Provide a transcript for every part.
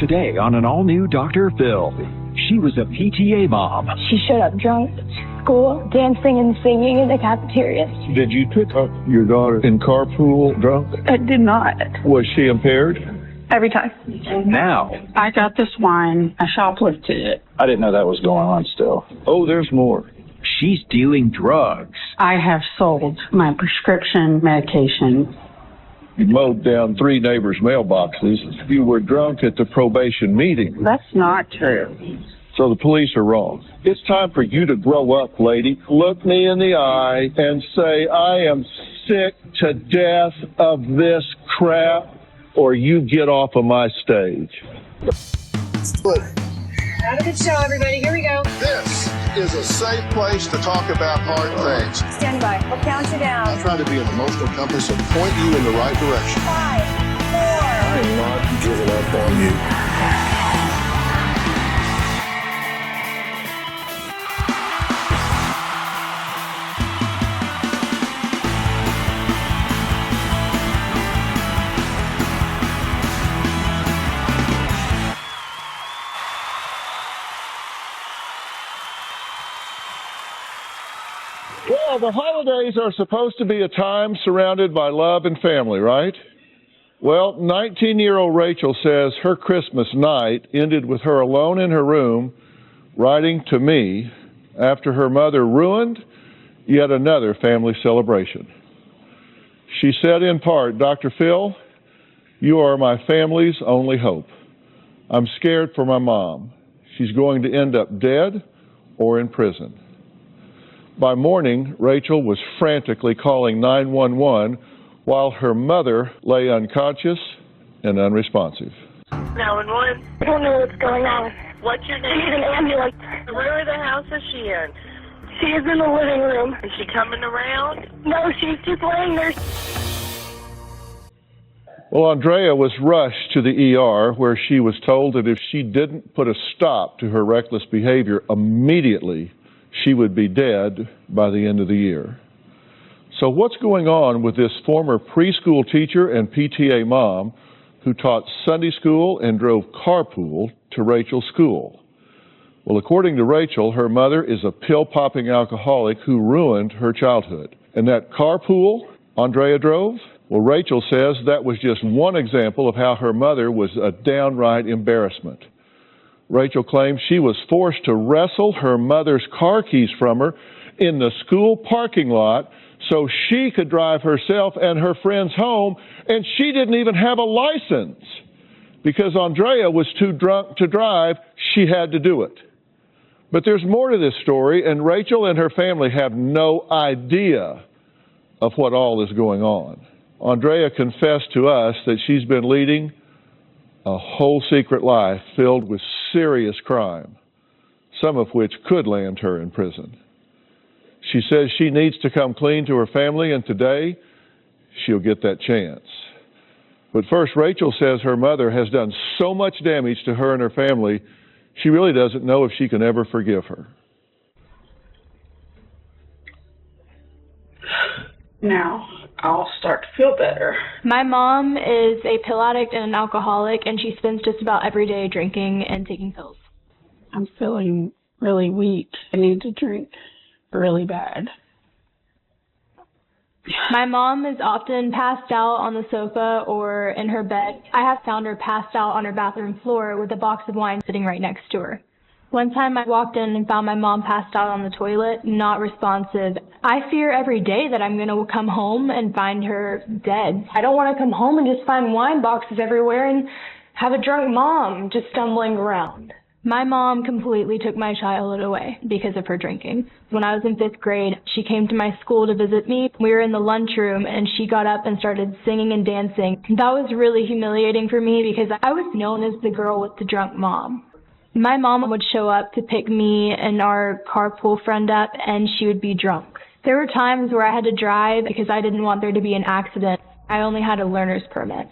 today on an all-new Dr. Phil. She was a PTA mom. She showed up drunk at school, dancing and singing in the cafeteria. Did you pick up your daughter in carpool drunk? I did not. Was she impaired? Every time. Now, I got this wine. I shoplifted it. I didn't know that was going on still. Oh, there's more. she's dealing drugs. I have sold my prescription medication. You mowed down 3 neighbors' mailboxes. You were drunk at the probation meeting. That's not true. So the police are wrong. It's time for you to grow up, lady. Look me in the eye and say, I am sick to death of this crap, or you get off of my stage. Have a good show, everybody. Here we go. This is a safe place to talk about hard things. Stand by. We'll count you down. I try to be an emotional compass and point you in the right direction. 5, 4. I am not giving up on you. Well, the holidays are supposed to be a time surrounded by love and family, right? Well, 19-year-old Rachel says her Christmas night ended with her alone in her room writing to me after her mother ruined yet another family celebration. She said in part, Dr. Phil, you are my family's only hope. I'm scared for my mom. She's going to end up dead or in prison. By morning, Rachel was frantically calling 911 while her mother lay unconscious and unresponsive. 911. I don't know what's going on. What's your I name? need an ambulance. Where in the house is she in? She is in the living room. Is she coming around? No, she's just laying there. Well, Andrea was rushed to the ER where she was told that if she didn't put a stop to her reckless behavior immediately, she would be dead by the end of the year. So what's going on with this former preschool teacher and PTA mom who taught Sunday school and drove carpool to Rachel's school? Well, according to Rachel, her mother is a pill-popping alcoholic who ruined her childhood. And that carpool Andrea drove? Well, Rachel says that was just one example of how her mother was a downright embarrassment. Rachel claims she was forced to wrestle her mother's car keys from her in the school parking lot so she could drive herself and her friends home, and she didn't even have a license. Because Andrea was too drunk to drive, she had to do it. But there's more to this story, and Rachel and her family have no idea of what all is going on. Andrea confessed to us that she's been leading a whole secret life filled with serious crime, some of which could land her in prison. She says she needs to come clean to her family, and today she'll get that chance. But first, Rachel says her mother has done so much damage to her and her family, she really doesn't know if she can ever forgive her. Now, I'll start to feel better. My mom is a pill addict and an alcoholic, and she spends just about every day drinking and taking pills. I'm feeling really weak. I need to drink really bad. My mom is often passed out on the sofa or in her bed. I have found her passed out on her bathroom floor with a box of wine sitting right next to her. One time I walked in and found my mom passed out on the toilet, not responsive. I fear every day that I'm going to come home and find her dead. I don't want to come home and just find wine boxes everywhere and have a drunk mom just stumbling around. My mom completely took my childhood away because of her drinking. When I was in 5th grade, she came to my school to visit me. We were in the lunchroom and she got up and started singing and dancing. That was really humiliating for me because I was known as the girl with the drunk mom. My mom would show up to pick me and our carpool friend up, and she would be drunk. There were times where I had to drive because I didn't want there to be an accident. I only had a learner's permit.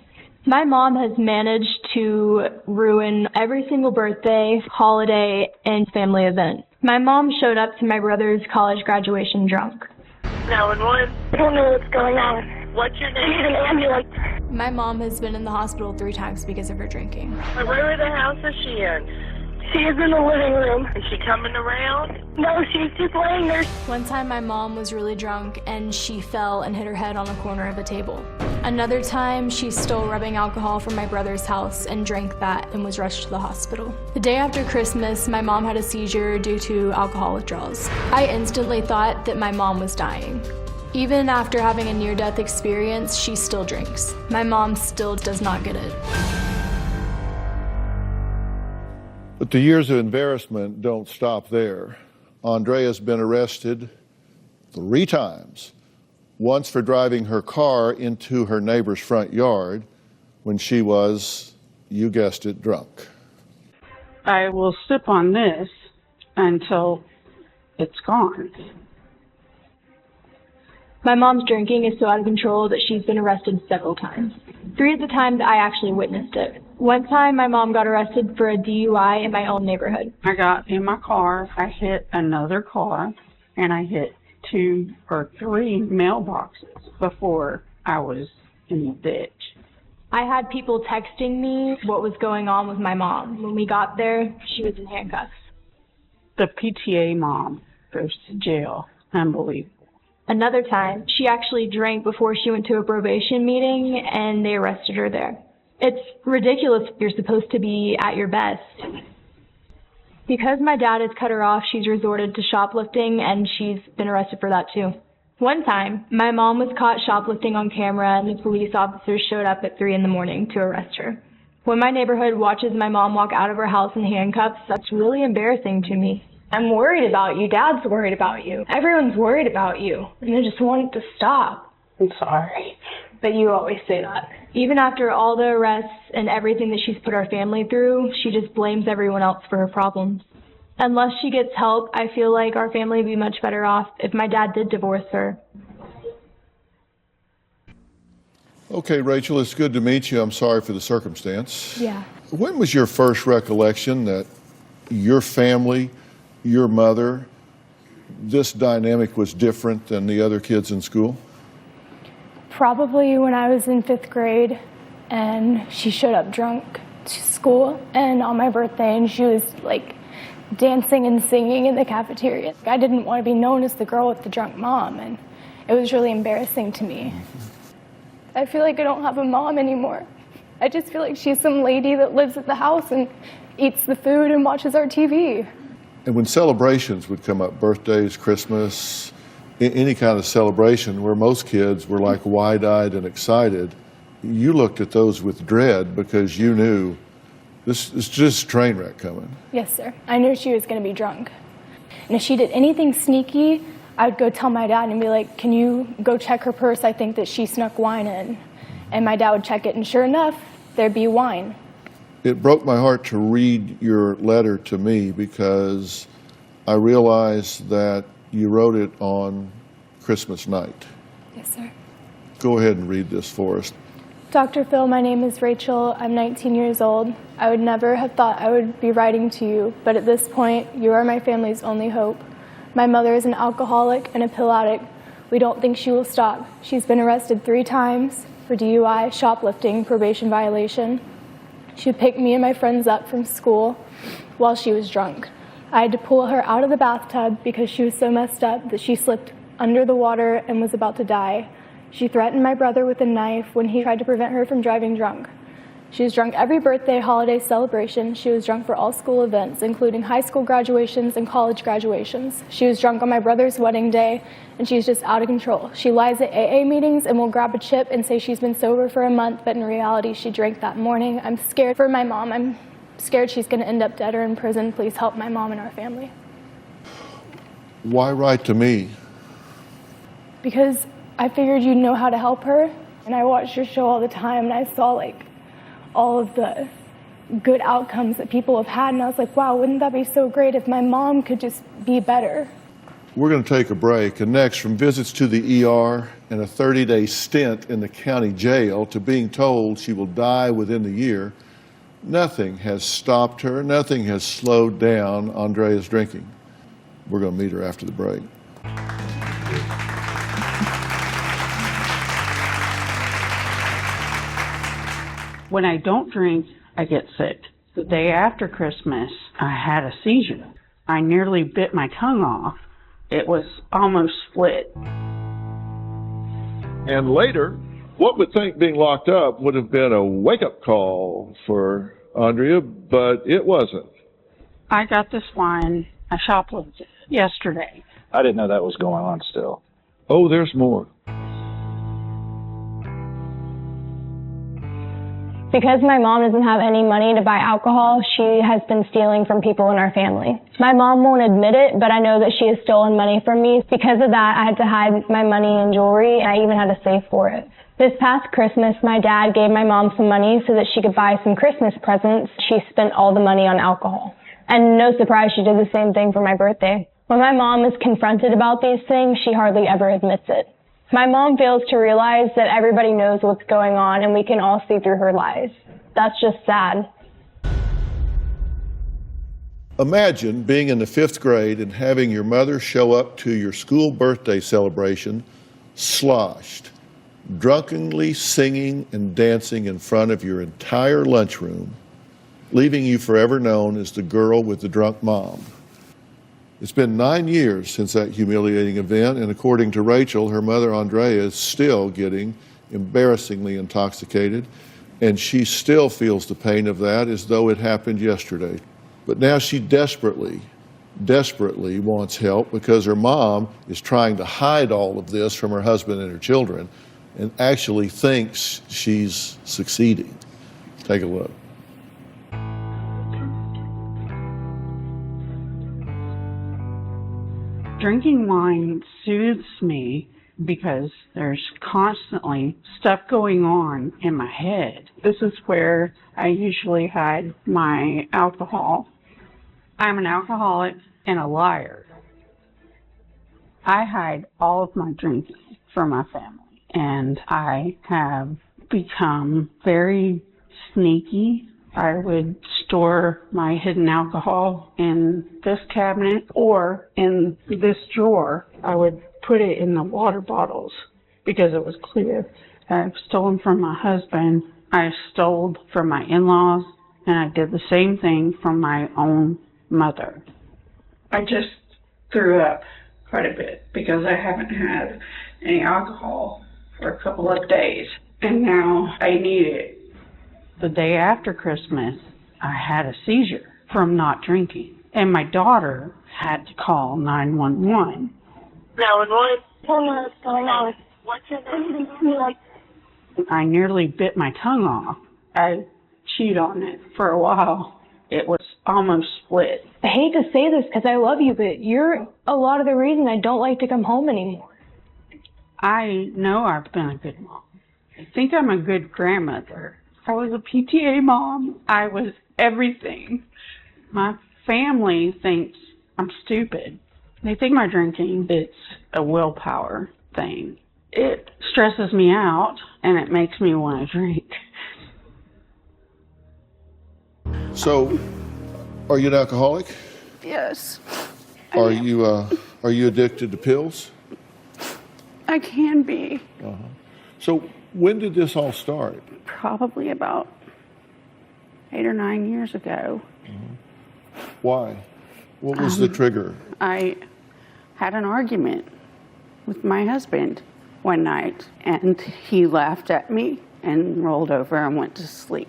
My mom has managed to ruin every single birthday, holiday, and family event. My mom showed up to my brother's college graduation drunk. 911. I don't know what's going on. What's your I need name? an ambulance. My mom has been in the hospital 3 times because of her drinking. What room of the house is she in? She's in the living room. Is she coming around? No, she's just laying there. One time my mom was really drunk and she fell and hit her head on a corner of a table. Another time she stole rubbing alcohol from my brother's house and drank that and was rushed to the hospital. The day after Christmas, my mom had a seizure due to alcohol withdrawals. I instantly thought that my mom was dying. Even after having a near-death experience, she still drinks. My mom still does not get it. But the years of embarrassment don't stop there. Andrea's been arrested 3 times. Once for driving her car into her neighbor's front yard when she was, you guessed it, drunk. I will sip on this until it's gone. My mom's drinking is so out of control that she's been arrested several times. 3 of the times I actually witnessed it. One time my mom got arrested for a DUI in my own neighborhood. I got in my car, I hit another car, and I hit 2 or 3 mailboxes before I was in the ditch. I had people texting me what was going on with my mom. When we got there, she was in handcuffs. The PTA mom goes to jail. Unbelievable. Another time, she actually drank before she went to a probation meeting and they arrested her there. It's ridiculous. You're supposed to be at your best. Because my dad has cut her off, she's resorted to shoplifting and she's been arrested for that too. One time, my mom was caught shoplifting on camera and the police officers showed up at 3 in the morning to arrest her. When my neighborhood watches my mom walk out of her house in handcuffs, that's really embarrassing to me. I'm worried about you. Dad's worried about you. Everyone's worried about you. And I just want it to stop. I'm sorry. But you always say that. Even after all the arrests and everything that she's put our family through, she just blames everyone else for her problems. Unless she gets help, I feel like our family would be much better off if my dad did divorce her. Okay, Rachel, it's good to meet you. I'm sorry for the circumstance. Yeah. When was your first recollection that your family, your mother, this dynamic was different than the other kids in school? Probably when I was in 5th grade and she showed up drunk to school and on my birthday and she was like dancing and singing in the cafeteria. I didn't want to be known as the girl with the drunk mom and it was really embarrassing to me. I feel like I don't have a mom anymore. I just feel like she's some lady that lives at the house and eats the food and watches our TV. And when celebrations would come up, birthdays, Christmas, any kind of celebration where most kids were like wide-eyed and excited, you looked at those with dread because you knew this is just a train wreck coming. Yes, sir. I knew she was going to be drunk. And if she did anything sneaky, I would go tell my dad and be like, can you go check her purse? I think that she snuck wine in. And my dad would check it, and sure enough, there'd be wine. It broke my heart to read your letter to me because I realized that you wrote it on Christmas night. Yes, sir. Go ahead and read this for us. Dr. Phil, my name is Rachel. I'm 19 years old. I would never have thought I would be writing to you, but at this point, you are my family's only hope. My mother is an alcoholic and a pill addict. We don't think she will stop. She's been arrested 3 times for DUI, shoplifting, probation violation. She picked me and my friends up from school while she was drunk. I had to pull her out of the bathtub because she was so messed up that she slipped under the water and was about to die. She threatened my brother with a knife when he tried to prevent her from driving drunk. She was drunk every birthday, holiday, celebration. She was drunk for all school events, including high school graduations and college graduations. She was drunk on my brother's wedding day, and she's just out of control. She lies at AA meetings and will grab a chip and say she's been sober for a month, but in reality, she drank that morning. I'm scared for my mom. I'm scared she's going to end up dead or in prison. Please help my mom and our family. Why write to me? Because I figured you'd know how to help her, and I watched your show all the time, and I saw all of the good outcomes that people have had, and I was like, wow, wouldn't that be so great if my mom could just be better? We're going to take a break, and next, from visits to the ER and a 30-day stint in the county jail to being told she will die within the year, nothing has stopped her, nothing has slowed down Andrea's drinking. We're going to meet her after the break. When I don't drink, I get sick. The day after Christmas, I had a seizure. I nearly bit my tongue off. It was almost split. And later, what would think being locked up would have been a wake-up call for Andrea, but it wasn't. I got this wine. I shoplifted yesterday. I didn't know that was going on still. Oh, there's more. Because my mom doesn't have any money to buy alcohol, she has been stealing from people in our family. My mom won't admit it, but I know that she has stolen money from me. Because of that, I had to hide my money in jewelry, and I even had to save for it. This past Christmas, my dad gave my mom some money so that she could buy some Christmas presents. She spent all the money on alcohol. And no surprise, she did the same thing for my birthday. When my mom is confronted about these things, she hardly ever admits it. My mom fails to realize that everybody knows what's going on and we can all see through her lies. That's just sad. Imagine being in the 5th grade and having your mother show up to your school birthday celebration sloshed, drunkenly singing and dancing in front of your entire lunchroom, leaving you forever known as the girl with the drunk mom. It's been 9 years since that humiliating event, and according to Rachel, her mother Andrea is still getting embarrassingly intoxicated, and she still feels the pain of that as though it happened yesterday. But now she desperately wants help because her mom is trying to hide all of this from her husband and her children and actually thinks she's succeeding. Take a look. Drinking wine soothes me because there's constantly stuff going on in my head. This is where I usually hide my alcohol. I'm an alcoholic and a liar. I hide all of my drinking from my family, and I have become very sneaky. I would store my hidden alcohol in this cabinet or in this drawer. I would put it in the water bottles because it was clear. I've stolen from my husband. I stole from my in-laws, and I did the same thing from my own mother. I just threw up quite a bit because I haven't had any alcohol for a couple of days, and now I need it. The day after Christmas, I had a seizure from not drinking, and my daughter had to call 911. 911? What's your name? I nearly bit my tongue off. I chewed on it for a while. It was almost split. I hate to say this because I love you, but you're a lot of the reason I don't like to come home anymore. I know I've been a good mom. I think I'm a good grandmother. I was a PTA mom. I was everything. My family thinks I'm stupid. They think my drinking, it's a willpower thing. It stresses me out, and it makes me want to drink. So, are you an alcoholic? Yes. Are you addicted to pills? I can be. So, when did this all start? Probably about 8 or 9 years ago. Why? What was the trigger? I had an argument with my husband one night, and he laughed at me and rolled over and went to sleep.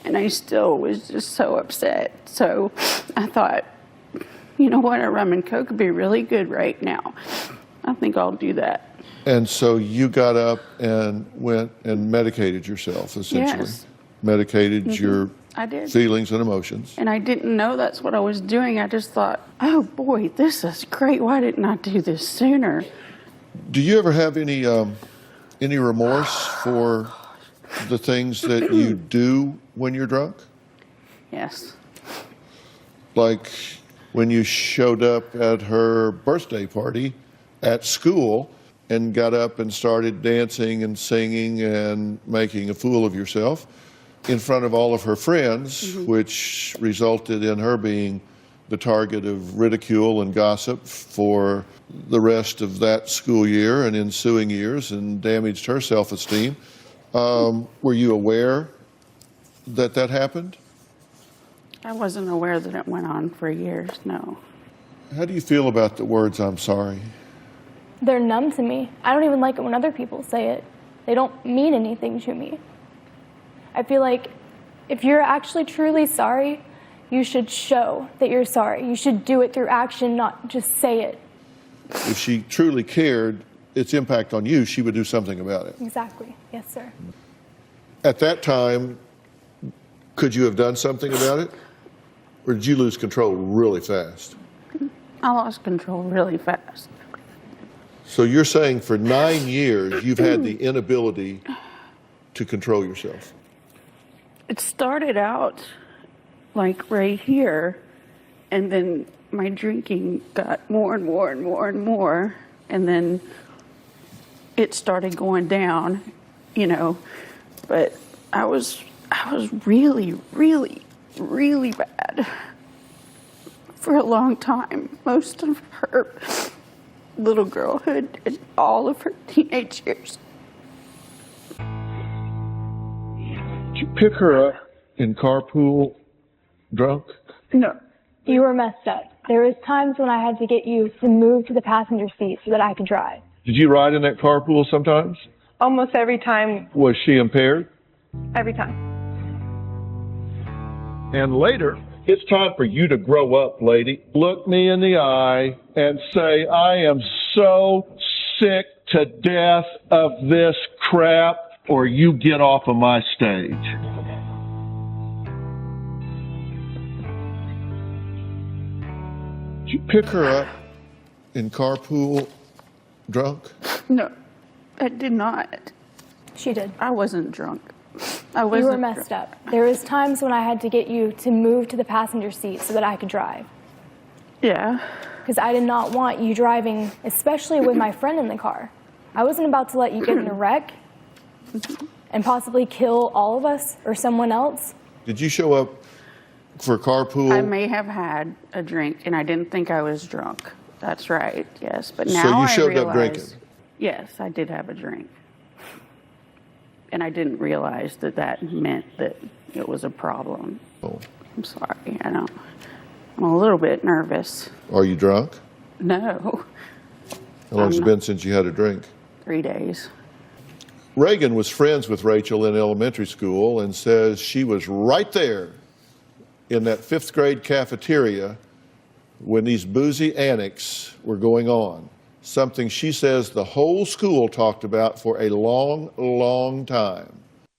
And I still was just so upset. So I thought, you know what, a rum and coke would be really good right now. I think I'll do that. And so you got up and went and medicated yourself, essentially. Yes. Medicated your I did. feelings and emotions. And I didn't know that's what I was doing. I just thought, oh boy, this is great. Why didn't I do this sooner? Do you ever have any remorse for the things that you do when you're drunk? Yes. Like when you showed up at her birthday party at school and got up and started dancing and singing and making a fool of yourself in front of all of her friends, which resulted in her being the target of ridicule and gossip for the rest of that school year and ensuing years and damaged her self-esteem. Were you aware that that happened? I wasn't aware that it went on for years, no. How do you feel about the words, "I'm sorry"? They're numb to me. I don't even like it when other people say it. They don't mean anything to me. I feel like if you're actually truly sorry, you should show that you're sorry. You should do it through action, not just say it. If she truly cared its impact on you, she would do something about it. Exactly. Yes, sir. At that time, could you have done something about it? Or did you lose control really fast? I lost control really fast. So you're saying for 9 years, you've had the inability to control yourself? It started out like right here, and then my drinking got more and more and more and more, and then it started going down, you know, but I was really, really, really bad for a long time. Most of her little girlhood and all of her teenage years. Did you pick her up in carpool drunk? No. You were messed up. There was times when I had to get you to move to the passenger seat so that I could drive. Did you ride in that carpool sometimes? Almost every time. Was she impaired? Every time. And later, it's time for you to grow up, lady. Look me in the eye and say, "I am so sick to death of this crap," or you get off of my stage. Did you pick her up in carpool drunk? No, I did not. She did. I wasn't drunk. I wasn't. You were messed up. There was times when I had to get you to move to the passenger seat so that I could drive. Yeah. Because I did not want you driving, especially with my friend in the car. I wasn't about to let you get in a wreck and possibly kill all of us or someone else. Did you show up for carpool? I may have had a drink, and I didn't think I was drunk. That's right, yes. But now So you showed I realize, up drinking? Yes, I did have a drink. And I didn't realize that that meant that it was a problem. Oh. I'm sorry, I'm a little bit nervous. Are you drunk? No. How long has it been since you had a drink? 3 days. Reagan was friends with Rachel in elementary school and says she was right there in that 5th grade cafeteria when these boozy antics were going on. Something she says the whole school talked about for a long, long time.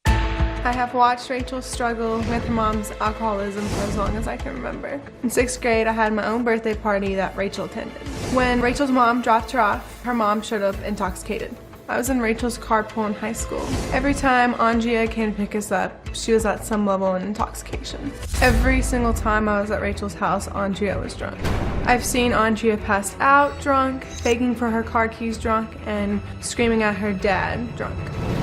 I have watched Rachel struggle with her mom's alcoholism for as long as I can remember. In 6th grade, I had my own birthday party that Rachel attended. When Rachel's mom dropped her off, her mom showed up intoxicated. I was in Rachel's carpool in high school. Every time Andrea came to pick us up, she was at some level of intoxication. Every single time I was at Rachel's house, Andrea was drunk. I've seen Andrea passed out drunk, begging for her car keys drunk, and screaming at her dad drunk.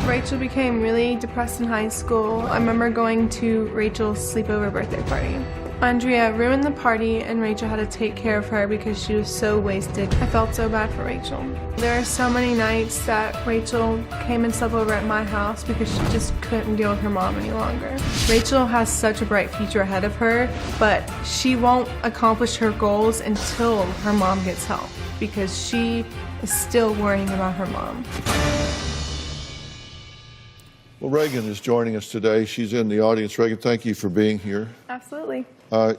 Rachel became really depressed in high school. I remember going to Rachel's sleepover birthday party. Andrea ruined the party and Rachel had to take care of her because she was so wasted. I felt so bad for Rachel. There are so many nights that Rachel came and slept over at my house because she just couldn't deal with her mom any longer. Rachel has such a bright future ahead of her, but she won't accomplish her goals until her mom gets help because she is still worrying about her mom. Well, Reagan is joining us today. She's in the audience. Reagan, thank you for being here. Absolutely.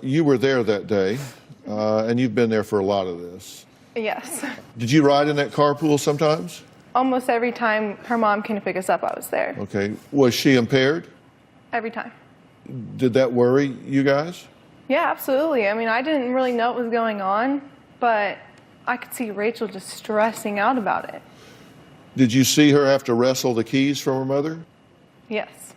You were there that day, and you've been there for a lot of this. Yes. Did you ride in that carpool sometimes? Almost every time her mom came to pick us up, I was there. Okay. Was she impaired? Every time. Did that worry you guys? Yeah, absolutely. I mean, I didn't really know what was going on, but I could see Rachel just stressing out about it. Did you see her have to wrestle the keys from her mother? Yes.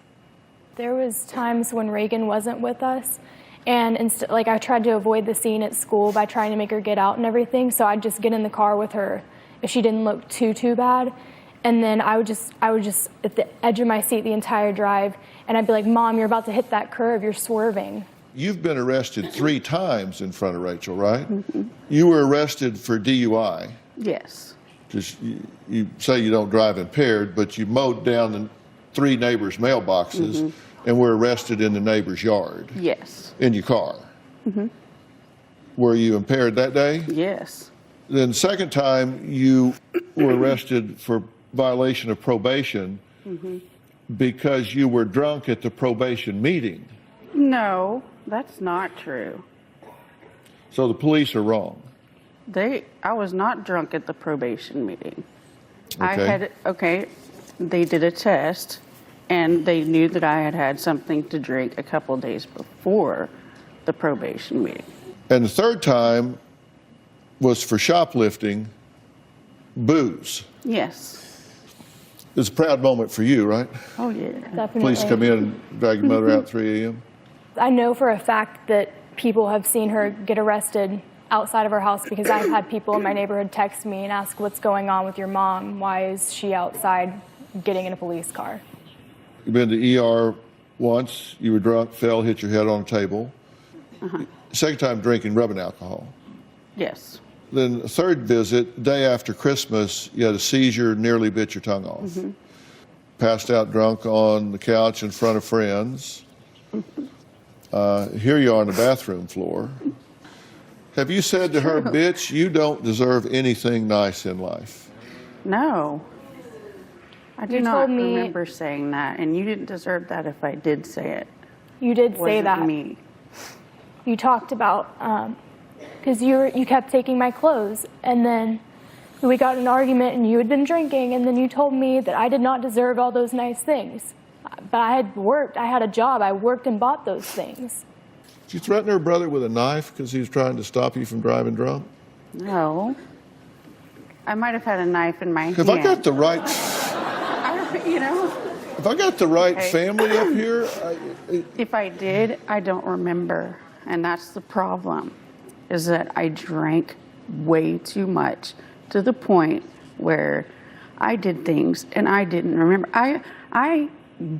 There was times when Reagan wasn't with us, and I tried to avoid the scene at school by trying to make her get out and everything, so I'd just get in the car with her if she didn't look too bad, and then I would just at the edge of my seat the entire drive, and I'd be like, "Mom, you're about to hit that curve, you're swerving." You've been arrested 3 times in front of Rachel, right? Mm-hmm. You were arrested for DUI. Yes. Because you say you don't drive impaired, but you mowed down the 3 neighbors' mailboxes. Mm-hmm. and were arrested in the neighbor's yard. Yes. In your car. Mm-hmm. Were you impaired that day? Yes. Then second time you were arrested for violation of probation because you were drunk at the probation meeting. No, that's not true. So the police are wrong. I was not drunk at the probation meeting. Okay. They did a test, and they knew that I had had something to drink a couple days before the probation meeting. And the third time was for shoplifting booze. Yes. It was a proud moment for you, right? Oh, yeah. Definitely. Police come in and drag your mother out at 3 a.m.? I know for a fact that people have seen her get arrested outside of her house because I've had people in my neighborhood text me and ask, what's going on with your mom? Why is she outside getting in a police car? You've been to ER once, you were drunk, fell, hit your head on a table. Second time drinking rubbing alcohol. Yes. Then the third visit, day after Christmas, you had a seizure, nearly bit your tongue off. Passed out drunk on the couch in front of friends. Here you are on the bathroom floor. Have you said to her, bitch, you don't deserve anything nice in life? No. I do not remember saying that, and you didn't deserve that if I did say it. You did say that. Me. You talked about, because you kept taking my clothes, and then we got in an argument and you had been drinking, and then you told me that I did not deserve all those nice things. But I had worked, I had a job, I worked and bought those things. Did you threaten her brother with a knife because he was trying to stop you from driving drunk? No. I might have had a knife in my hand. Have I got the right... If I got the right family up here... If I did, I don't remember. And that's the problem, is that I drank way too much to the point where I did things and I didn't remember. I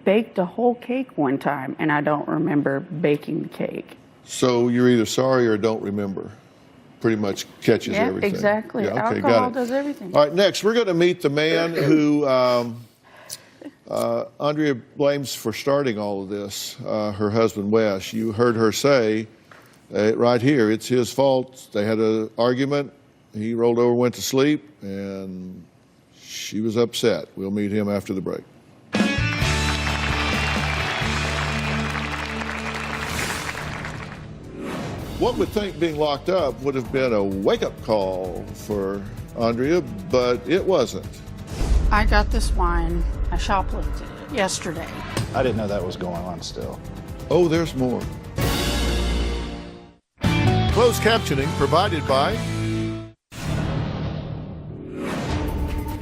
baked a whole cake one time, and I don't remember baking the cake. So you're either sorry or don't remember. Pretty much catches everything. Exactly. Yeah, okay, Alcohol got it. does everything. All right, next, we're going to meet the man who Andrea blames for starting all of this, her husband, Wes. You heard her say right here, it's his fault. They had an argument. He rolled over, went to sleep, and she was upset. We'll meet him after the break. One would think being locked up would have been a wake-up call for Andrea, but it wasn't. I got this wine. I shoplifted it yesterday. I didn't know that was going on still. Oh, there's more. Closed captioning provided by...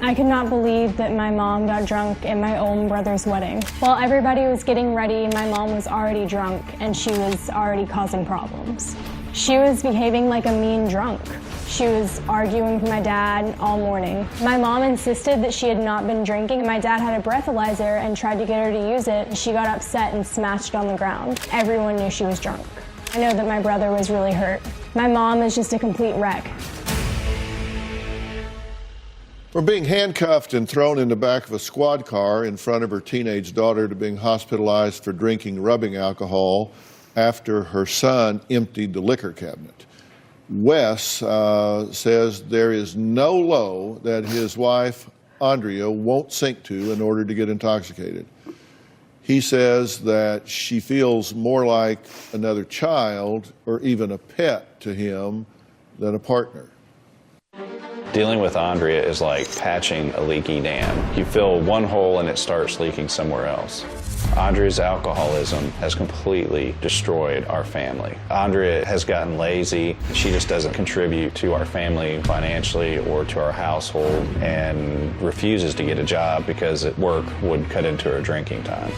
I could not believe that my mom got drunk at my own brother's wedding. While everybody was getting ready, my mom was already drunk and she was already causing problems. She was behaving like a mean drunk. She was arguing with my dad all morning. My mom insisted that she had not been drinking. My dad had a breathalyzer and tried to get her to use it. She got upset and smashed it on the ground. Everyone knew she was drunk. I know that my brother was really hurt. My mom is just a complete wreck. From being handcuffed and thrown in the back of a squad car in front of her teenage daughter to being hospitalized for drinking rubbing alcohol after her son emptied the liquor cabinet. Wes says there is no low that his wife, Andrea, won't sink to in order to get intoxicated. He says that she feels more like another child or even a pet to him than a partner. Dealing with Andrea is like patching a leaky dam. You fill one hole and it starts leaking somewhere else. Andrea's alcoholism has completely destroyed our family. Andrea has gotten lazy. She just doesn't contribute to our family financially or to our household and refuses to get a job because at work would cut into her drinking time.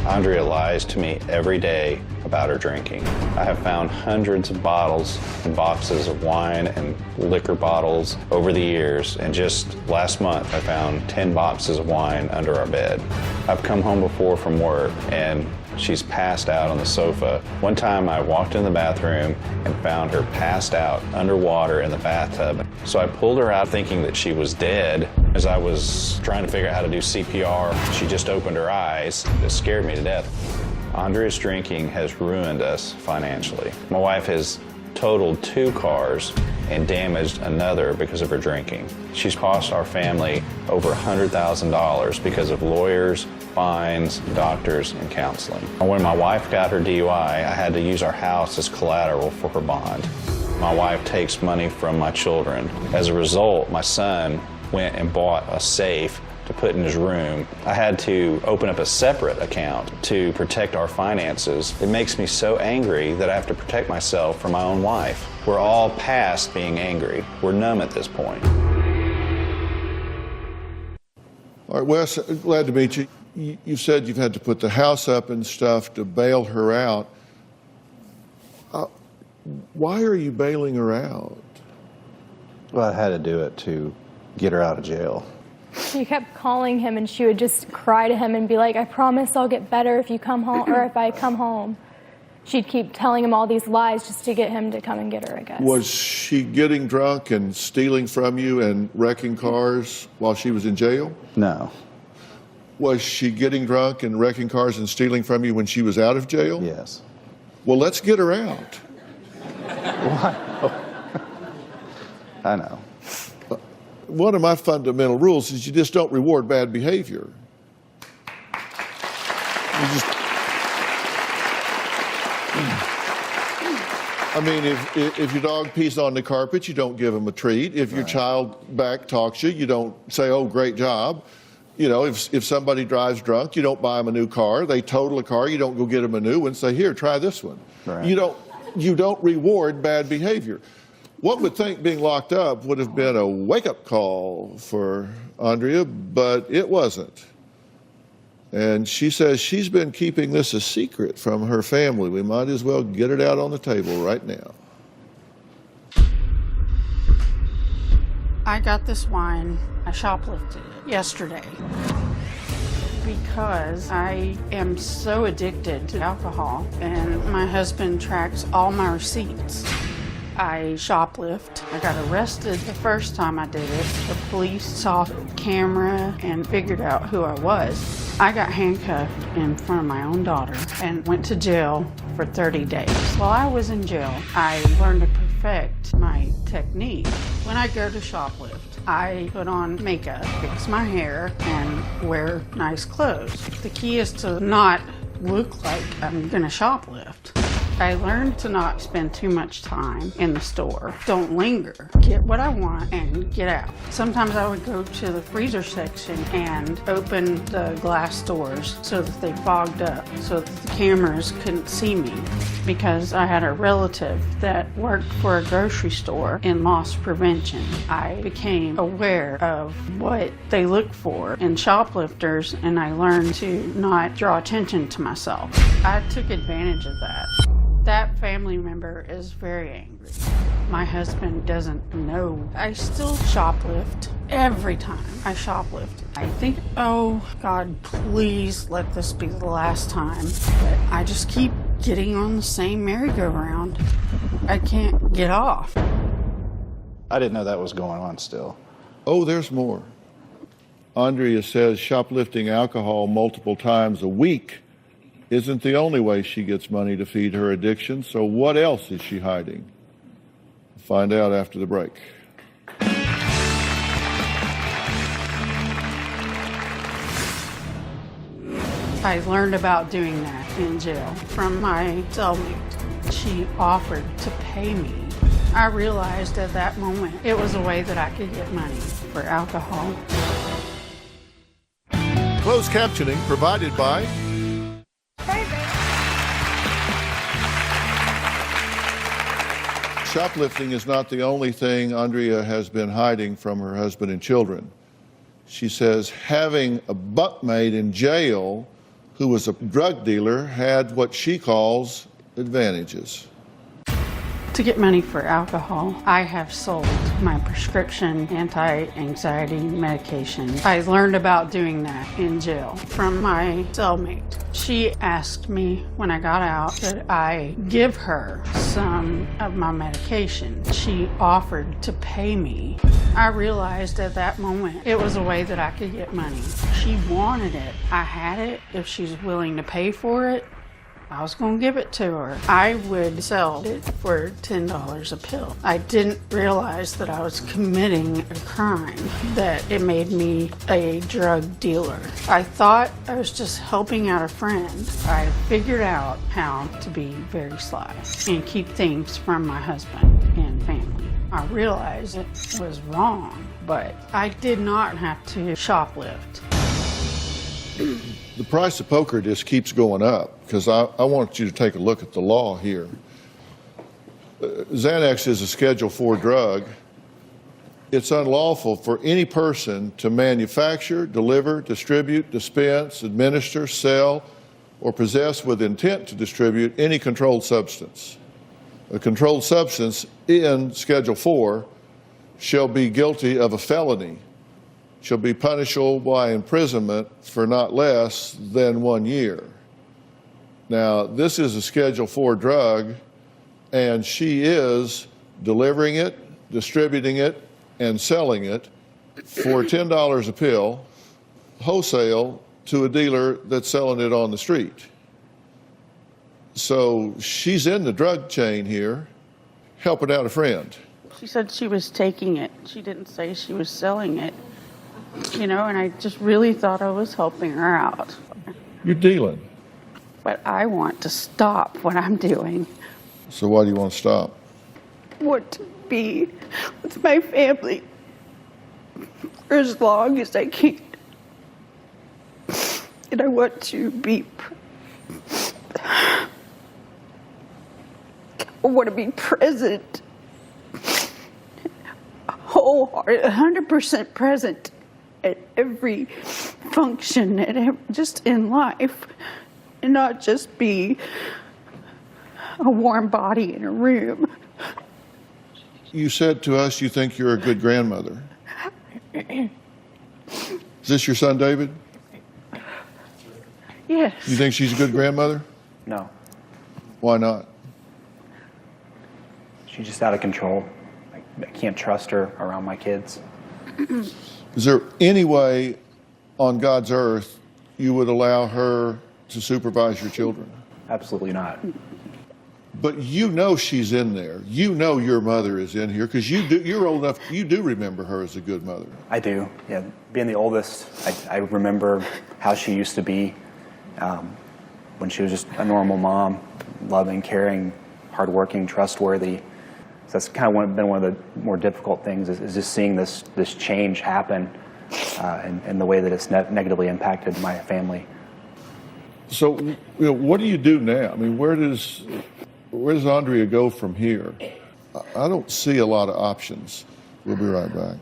Andrea lies to me every day about her drinking. I have found hundreds of bottles and boxes of wine and liquor bottles over the years, and just last month I found 10 boxes of wine under our bed. I've come home before from work and she's passed out on the sofa. One time I walked in the bathroom and found her passed out underwater in the bathtub. So I pulled her out thinking that she was dead. As I was trying to figure out how to do CPR, she just opened her eyes. It scared me to death. Andrea's drinking has ruined us financially. My wife has totaled 2 cars and damaged another because of her drinking. She's cost our family over $100,000 because of lawyers, fines, doctors, and counseling. When my wife got her DUI, I had to use our house as collateral for her bond. My wife takes money from my children. As a result, my son went and bought a safe to put in his room. I had to open up a separate account to protect our finances. It makes me so angry that I have to protect myself from my own wife. We're all past being angry. We're numb at this point. All right, Wes, glad to meet you. You said you've had to put the house up and stuff to bail her out. Why are you bailing her out? Well, I had to do it to get her out of jail. She kept calling him, and she would just cry to him and be like, I promise I'll get better if you come home, or if I come home. She'd keep telling him all these lies just to get him to come and get her, I guess. Was she getting drunk and stealing from you and wrecking cars while she was in jail? No. Was she getting drunk and wrecking cars and stealing from you when she was out of jail? Yes. Well, let's get her out. Why? I know. One of my fundamental rules is you just don't reward bad behavior. I mean, if your dog pees on the carpet, you don't give him a treat. If your child back talks you don't say, oh, great job. You know, if somebody drives drunk, you don't buy them a new car. They total a car, you don't go get them a new one. Say, here, try this one. Right. You don't reward bad behavior. One would think being locked up would have been a wake-up call for Andrea, but it wasn't. And she says she's been keeping this a secret from her family. We might as well get it out on the table right now. I got this wine. I shoplifted it yesterday because I am so addicted to alcohol, and my husband tracks all my receipts. I shoplift. I got arrested the first time I did it. The police saw the camera and figured out who I was. I got handcuffed in front of my own daughter and went to jail for 30 days. While I was in jail, I learned to perfect my technique. When I go to shoplift, I put on makeup, fix my hair, and wear nice clothes. The key is to not look like I'm gonna shoplift. I learned to not spend too much time in the store. Don't linger. Get what I want and get out. Sometimes I would go to the freezer section and open the glass doors so that they fogged up, so that the cameras couldn't see me. Because I had a relative that worked for a grocery store in loss prevention, I became aware of what they look for in shoplifters, and I learned to not draw attention to myself. I took advantage of that. That family member is very angry. My husband doesn't know. I still shoplift every time I shoplift. I think, oh God, please let this be the last time. But I just keep getting on the same merry-go-round. I can't get off. I didn't know that was going on still. Oh, there's more. Andrea says shoplifting alcohol multiple times a week isn't the only way she gets money to feed her addiction, so what else is she hiding? Find out after the break. I learned about doing that in jail from my cellmate. She offered to pay me. I realized at that moment it was a way that I could get money for alcohol. Closed captioning provided by Shoplifting is not the only thing Andrea has been hiding from her husband and children. She says having a bunkmate in jail who was a drug dealer had what she calls advantages. To get money for alcohol, I have sold my prescription anti-anxiety medication. I learned about doing that in jail from my cellmate. She asked me when I got out that I give her some of my medication. She offered to pay me. I realized at that moment it was a way that I could get money. She wanted it. I had it. If she's willing to pay for it, I was going to give it to her. I would sell it for $10 a pill. I didn't realize that I was committing a crime, that it made me a drug dealer. I thought I was just helping out a friend. I figured out how to be very sly and keep things from my husband and family. I realized it was wrong, but I did not have to shoplift. The price of poker just keeps going up, because I want you to take a look at the law here. Xanax is a Schedule IV drug. It's unlawful for any person to manufacture, deliver, distribute, dispense, administer, sell, or possess with intent to distribute any controlled substance. A controlled substance in Schedule IV shall be guilty of a felony, shall be punishable by imprisonment for not less than 1 year. Now, this is a Schedule IV drug, and she is delivering it, distributing it, and selling it for $10 a pill, wholesale, to a dealer that's selling it on the street. So she's in the drug chain here, helping out a friend. She said she was taking it. She didn't say she was selling it. And I just really thought I was helping her out. You're dealing. But I want to stop what I'm doing. So why do you want to stop? I want to be with my family for as long as I can. And I want to be... I want to be present. Wholehearted, 100% present at every function, and just in life, and not just be a warm body in a room. You said to us you think you're a good grandmother. Is this your son, David? Yes. You think she's a good grandmother? No. Why not? She's just out of control. I can't trust her around my kids. Is there any way on God's earth you would allow her to supervise your children? Absolutely not. But you know she's in there. You know your mother is in here, because you're old enough, you do remember her as a good mother. I do, yeah. Being the oldest, I remember how she used to be when she was just a normal mom, loving, caring, hardworking, trustworthy. So that's kind of been one of the more difficult things is just seeing this change happen and the way that it's negatively impacted my family. So, what do you do now? I mean, where does Andrea go from here? I don't see a lot of options. We'll be right back.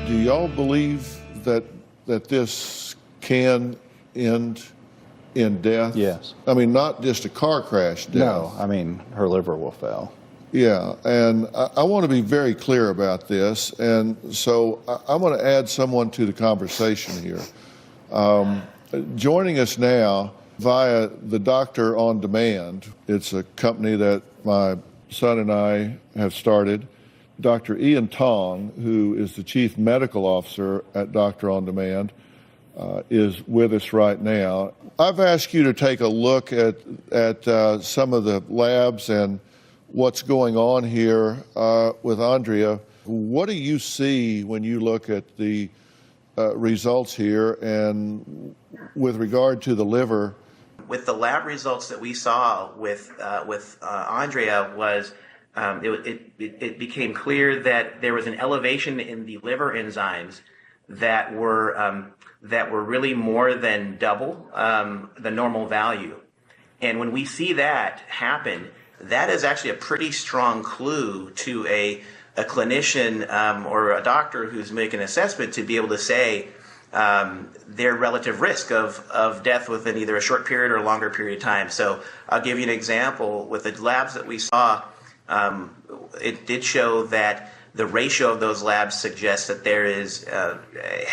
Do y'all believe that this can end in death? Yes. I mean, not just a car crash death. No, I mean, her liver will fail. Yeah, and I want to be very clear about this, and so I'm going to add someone to the conversation here. Joining us now via the Doctor on Demand, it's a company that my son and I have started. Dr. Ian Tong, who is the Chief Medical Officer at Doctor on Demand, is with us right now. I've asked you to take a look at some of the labs and what's going on here with Andrea. What do you see when you look at the results here, and with regard to the liver? With the lab results that we saw with Andrea was it became clear that there was an elevation in the liver enzymes that were really more than double the normal value. And when we see that happen, that is actually a pretty strong clue to a clinician or a doctor who's making an assessment to be able to say their relative risk of death within either a short period or a longer period of time. So I'll give you an example. With the labs that we saw, it did show that the ratio of those labs suggests that there is a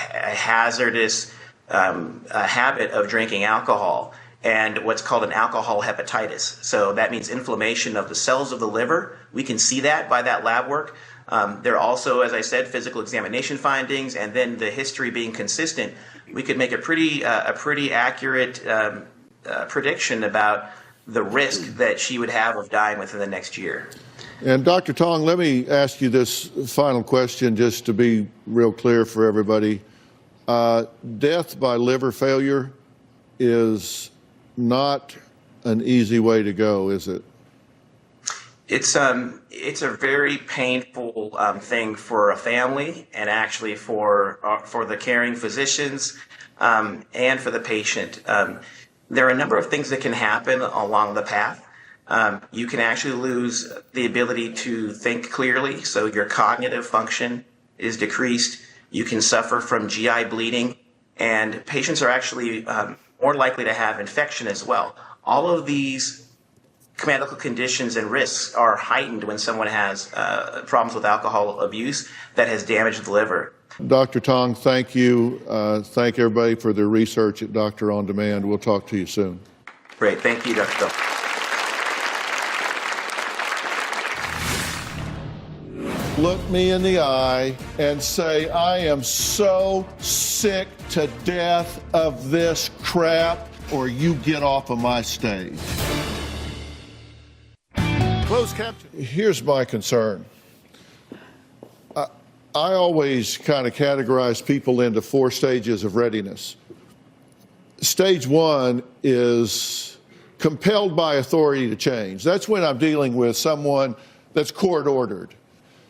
hazardous habit of drinking alcohol and what's called an alcohol hepatitis. So that means inflammation of the cells of the liver. We can see that by that lab work. There are also, as I said, physical examination findings, and then the history being consistent. We could make a pretty accurate prediction about the risk that she would have of dying within the next year. And Dr. Tong, let me ask you this final question just to be real clear for everybody. Death by liver failure is not an easy way to go, is it? It's a very painful thing for a family, and actually for the caring physicians and for the patient. There are a number of things that can happen along the path. You can actually lose the ability to think clearly, so your cognitive function is decreased. You can suffer from GI bleeding, and patients are actually more likely to have infection as well. All of these medical conditions and risks are heightened when someone has problems with alcohol abuse that has damaged the liver. Dr. Tong, thank you. Thank everybody for their research at Doctor On Demand. We'll talk to you soon. Great. Thank you, Dr. Bill. Look me in the eye and say, I am so sick to death of this crap, or you get off of my stage. Closed caption. Here's my concern. I always kind of categorize people into 4 stages of readiness. Stage 1 is compelled by authority to change. That's when I'm dealing with someone that's court ordered.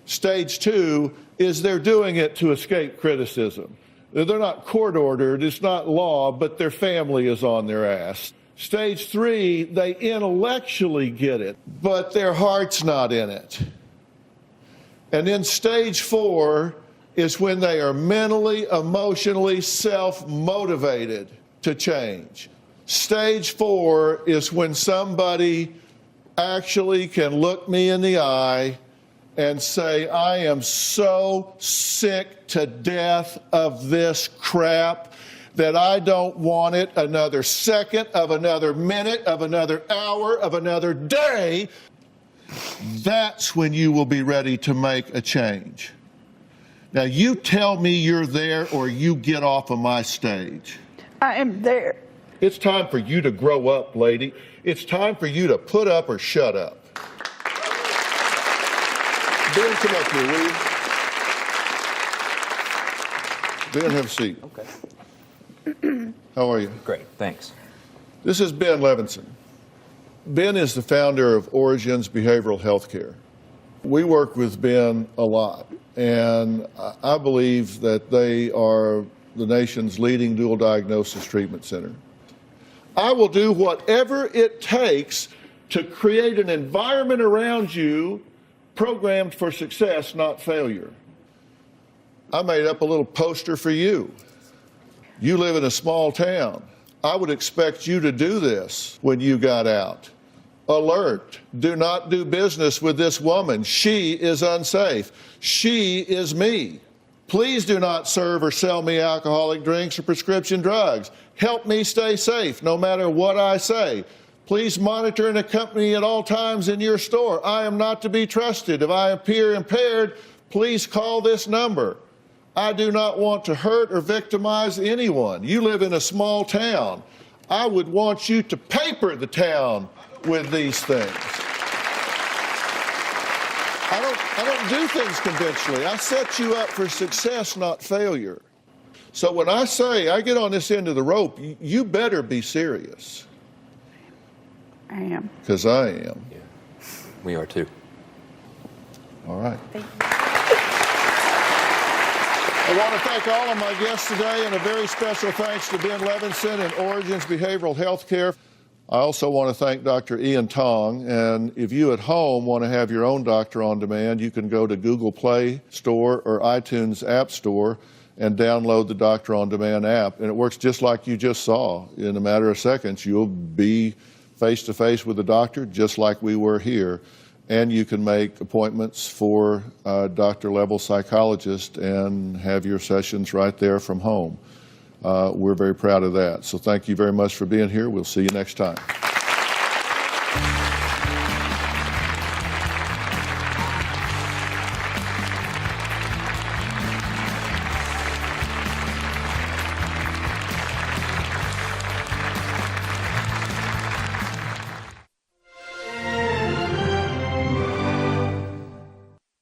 Stage 2 is they're doing it to escape criticism. They're not court ordered, it's not law, but their family is on their ass. Stage 3, they intellectually get it, but their heart's not in it. And then stage 4 is when they are mentally, emotionally self-motivated to change. Stage 4 is when somebody actually can look me in the eye and say, I am so sick to death of this crap that I don't want it another second, of another minute, of another hour, of another day. That's when you will be ready to make a change. Now, you tell me you're there or you get off of my stage. I am there. It's time for you to grow up, lady. It's time for you to put up or shut up. Ben, come up here, will you? Ben, have a seat. Okay. How are you? Great, thanks. This is Ben Levinson. Ben is the founder of Origins Behavioral Healthcare. We work with Ben a lot, and I believe that they are the nation's leading dual diagnosis treatment center. I will do whatever it takes to create an environment around you programmed for success, not failure. I made up a little poster for you. You live in a small town. I would expect you to do this when you got out. Alert, do not do business with this woman. She is unsafe. She is me. Please do not serve or sell me alcoholic drinks or prescription drugs. Help me stay safe no matter what I say. Please monitor and accompany me at all times in your store. I am not to be trusted. If I appear impaired, please call this number. I do not want to hurt or victimize anyone. You live in a small town. I would want you to paper the town with these things. I don't do things conventionally. I set you up for success, not failure. So when I say I get on this end of the rope, you better be serious. I am. Because I am. Yeah. We are too. All right. Thank you. I want to thank all of my guests today, and a very special thanks to Ben Levinson and Origins Behavioral Healthcare. I also want to thank Dr. Ian Tong, and if you at home want to have your own Doctor on Demand, you can go to Google Play Store or iTunes App Store and download the Doctor on Demand app, and it works just like you just saw. In a matter of seconds, you'll be face-to-face with the doctor, just like we were here. And you can make appointments for a doctor-level psychologist and have your sessions right there from home. We're very proud of that. So thank you very much for being here. We'll see you next time.